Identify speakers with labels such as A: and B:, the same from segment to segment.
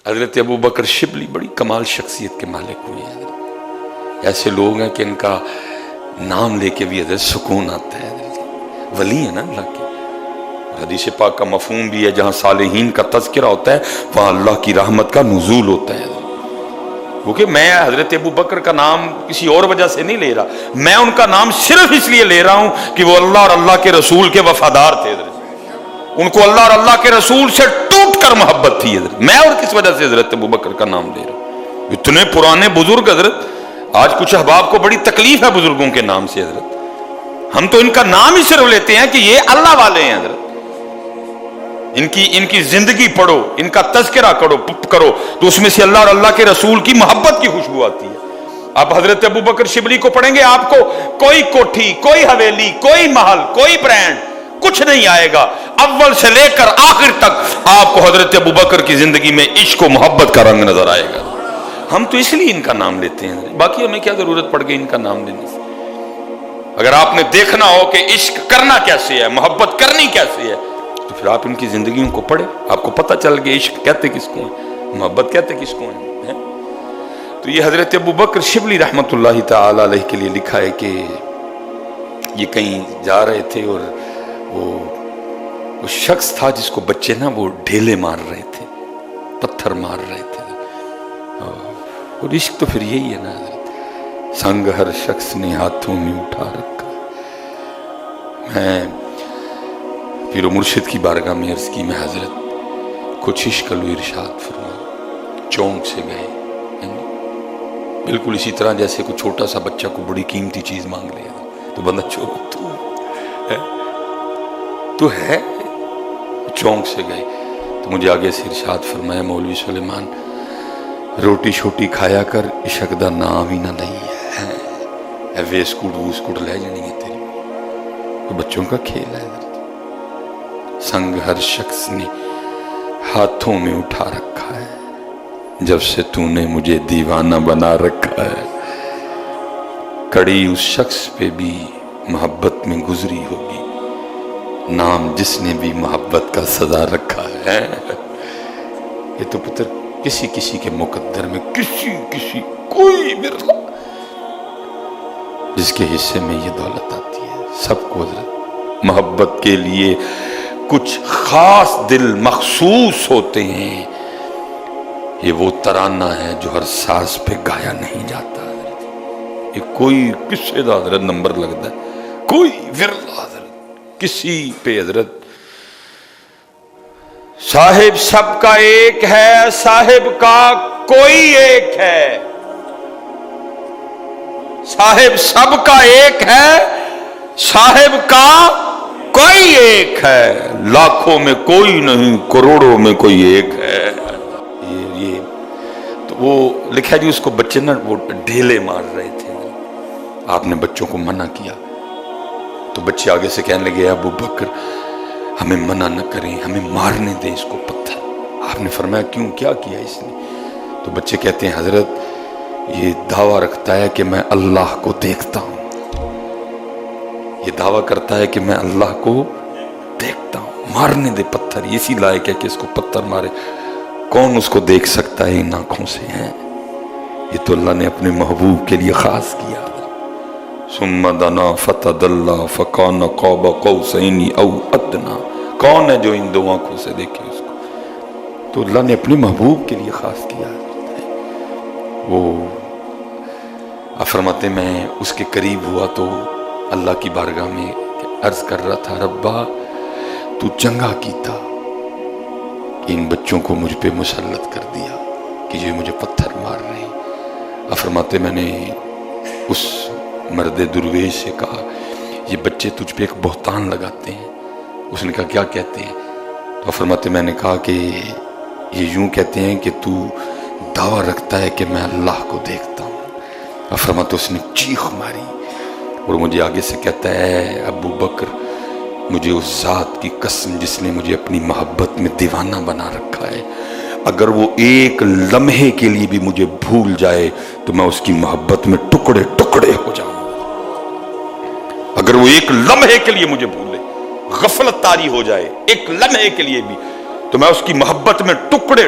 A: حضرت ابو بکر شبلی بڑی کمال شخصیت کے مالک ہوئے ہیں. ایسے لوگ ہیں کہ ان کا نام لے کے بھی حضرت سکون آتا ہے. ولی ہے نا اللہ کے. حدیث پاک کا مفہوم بھی ہے جہاں صالحین کا تذکرہ ہوتا ہے وہاں اللہ کی رحمت کا نزول ہوتا ہے. کیونکہ میں حضرت ابو بکر کا نام کسی اور وجہ سے نہیں لے رہا, میں ان کا نام صرف اس لیے لے رہا ہوں کہ وہ اللہ اور اللہ کے رسول کے وفادار تھے. ان کو اللہ اور اللہ کے رسول سے ٹوٹ کر محبت تھی. حضرت میں اور کس وجہ سے حضرت ابو بکر کا نام لے رہا ہوں؟ اتنے پرانے بزرگ حضرت. آج کچھ احباب کو بڑی تکلیف ہے بزرگوں کے نام سے حضرت. ہم تو ان کا نام ہی صرف لیتے ہیں کہ یہ اللہ والے ہیں حضرت. ان کی زندگی پڑھو, ان کا تذکرہ کرو تو اس میں سے اللہ اور اللہ کے رسول کی محبت کی خوشبو آتی ہے. آپ حضرت ابو بکر شبلی کو پڑھیں گے, آپ کو کوئی کوٹھی, کوئی حویلی, کوئی محل, کوئی برانڈ کچھ نہیں آئے گا. اول سے لے کر آخر تک آپ کو حضرت ابو بکر کی زندگی میں عشق و محبت کا رنگ نظر آئے گا. ہم تو اس لیے ان کا نام لیتے ہیں, باقی ہمیں کیا ضرورت پڑ گئی ان کا نام لینے سے. اگر آپ نے دیکھنا ہو کہ عشق کرنا کیسے ہے, محبت کرنی کیسے ہے, تو پھر آپ ان کی زندگیوں کو پڑھیں, آپ کو پتہ چل گیا عشق کہتے کس کو ہیں, محبت کہتے کس کو ہیں. تو یہ حضرت ابو بکر شبلی رحمت اللہ تعالی علیہ کے لیے لکھا ہے کہ یہ کہیں جا رہے تھے اور وہ شخص تھا جس کو بچے نا وہ ڈھیلے مار رہے تھے, پتھر مار رہے تھے. اور عشق تو پھر یہی ہے نا حضرت, سنگ ہر شخص نے ہاتھوں میں اٹھا رکھا. میں پیر و مرشد کی بارگاہ میں عرض کی, میں حضرت کچھ عشق و ارشاد فرما. چونک سے گئے, بالکل اسی طرح جیسے کوئی چھوٹا سا بچہ کو بڑی قیمتی چیز مانگ لے تو بندہ تو ہے. چونک سے گئے تو مجھے آگے سے ارشاد فرمایا, مولوی سلیمان روٹی شوٹی کھایا کر, عشق دا نام ہی نہ نہیں ہے. ویسکوٹ لے جانی ہے تیری, تو بچوں کا کھیل ہے. سنگ ہر شخص نے ہاتھوں میں اٹھا رکھا ہے, جب سے تو نے مجھے دیوانہ بنا رکھا ہے. کڑی اس شخص پہ بھی محبت میں گزری ہوگی, نام جس نے بھی محبت کا سزا رکھا ہے. یہ تو پتر کسی کے مقدر میں کسی کوئی برلا جس کے حصے میں یہ دولت آتی ہے. سب کو حضرت محبت کے لیے کچھ خاص دل مخصوص ہوتے ہیں. یہ وہ ترانہ ہے جو ہر ساز پہ گایا نہیں جاتا. یہ کوئی کسی دا حضرت نمبر لگتا ہے, کوئی ورلا حضرت کسی پہ حضرت. صاحب سب کا ایک ہے, صاحب کا کوئی ایک ہے. صاحب سب کا ایک ہے, صاحب کا کوئی ایک ہے. لاکھوں میں کوئی نہیں, کروڑوں میں کوئی ایک ہے. یہ تو وہ لکھا جی اس کو بچے نا وہ ڈھیلے مار رہے تھے. آپ نے بچوں کو منع کیا تو بچے آگے سے کہنے لگے, ابو بکر ہمیں منع نہ کریں, ہمیں مارنے دیں اس کو پتھر. آپ نے فرمایا کیوں, کیا کیا اس نے؟ تو بچے کہتے ہیں حضرت یہ دعویٰ رکھتا ہے کہ میں اللہ کو دیکھتا ہوں, یہ دعویٰ کرتا ہے کہ میں اللہ کو دیکھتا ہوں, مارنے دے پتھر. اسی لائق ہے کہ اس کو پتھر مارے. کون اس کو دیکھ سکتا ہے ان آنکھوں سے ہیں؟ یہ تو اللہ نے اپنے محبوب کے لیے خاص کیا. ثم دنا فتدلی فکان قاب قوسین او ادنا. کون ہے جو ان دو آنکھوں سے دیکھے اس کو؟ تو اللہ نے اپنے محبوب کے لیے خاص کیا. وہ فرماتے میں اس کے قریب ہوا تو اللہ کی بارگاہ میں عرض کر رہا تھا, ربا تو چنگا کیتا کہ ان بچوں کو مجھ پہ مسلط کر دیا کہ جو مجھے پتھر مار رہے ہیں. فرماتے میں نے اس مرد درویش سے کہا, یہ بچے تجھ پہ ایک بہتان لگاتے ہیں. اس نے کہا کیا کہتے ہیں؟ تو فرماتے میں نے کہا کہ یہ یوں کہتے ہیں کہ تو دعویٰ رکھتا ہے کہ میں اللہ کو دیکھتا ہوں. فرماتے اس نے چیخ ماری اور مجھے آگے سے کہتا ہے, ابو بکر مجھے اس ذات کی قسم جس نے مجھے اپنی محبت میں دیوانہ بنا رکھا ہے, اگر وہ ایک لمحے کے لیے بھی مجھے بھول جائے تو میں اس کی محبت میں ٹکڑے ٹکڑے ہو جاؤں. اگر وہ ایک لمحے کے لیے مجھے بھولے, غفلت طاری ہو جائے ایک لمحے کے لیے بھی, تو میں اس کی محبت میں ٹکڑے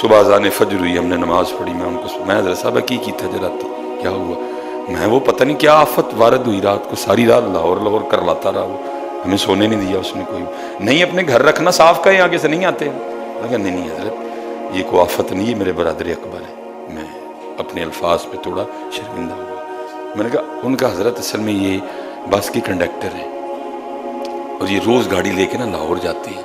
A: صبح اذان فجر ہوئی، ہم نے نماز پڑھی، میں ان کو میں حضرت صاحب کی تھا جراتی کیا ہوا؟ میں وہ پتہ نہیں کیا آفت وارد ہوئی رات کو، ساری رات لاہور کر لاتا رہا، وہ ہمیں سونے نہیں دیا اس نے، کوئی نہیں اپنے گھر رکھنا صاف کہیں آگے سے نہیں آتے ہیں. میں کہا نہیں حضرت یہ کوئی آفت نہیں ہے، میرے برادر اکبر ہے. میں اپنے الفاظ پہ تھوڑا شرمندہ ہوا. میں نے کہا ان کا حضرت اصل میں یہ بس کی کنڈکٹر ہے اور یہ روز گاڑی لے کے نا لاہور جاتے ہیں،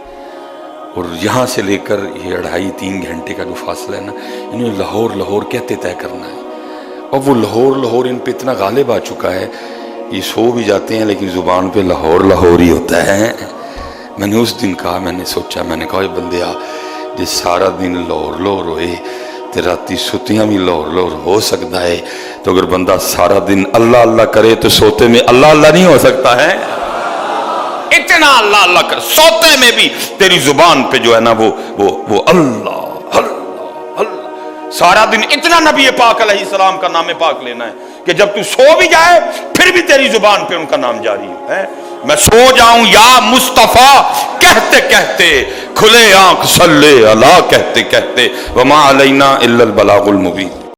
A: اور یہاں سے لے کر یہ 2.5-3 گھنٹے کا جو فاصلہ ہے نا، انہیں لاہور کہتے طے کرنا ہے. اور وہ لاہور ان پہ اتنا غالب آ چکا ہے، یہ سو بھی جاتے ہیں لیکن زبان پہ لاہور ہی ہوتا ہے. میں نے اس دن کہا، میں نے سوچا، میں نے کہا اے بندیا جس سارا دن لاہور ہوئے تے راتی ستیاں بھی لاہور ہو سکتا ہے، تو اگر بندہ سارا دن اللہ اللہ کرے تو سوتے میں اللہ اللہ نہیں ہو سکتا ہے؟ اتنا اللہ اللہ کر، سوتے میں بھی تیری زبان پہ جو ہے نا وہ اللہ سارا دن اتنا نبی پاک علیہ السلام کا نام پاک لینا ہے کہ جب تو سو بھی جائے پھر بھی تیری زبان پہ ان کا نام جاری ہے. میں سو جاؤں یا مصطفیٰ کہتے کہتے، کھلے آنکھ صلی اللہ کہتے کہتے، وما علینا الا البلاغ المبین.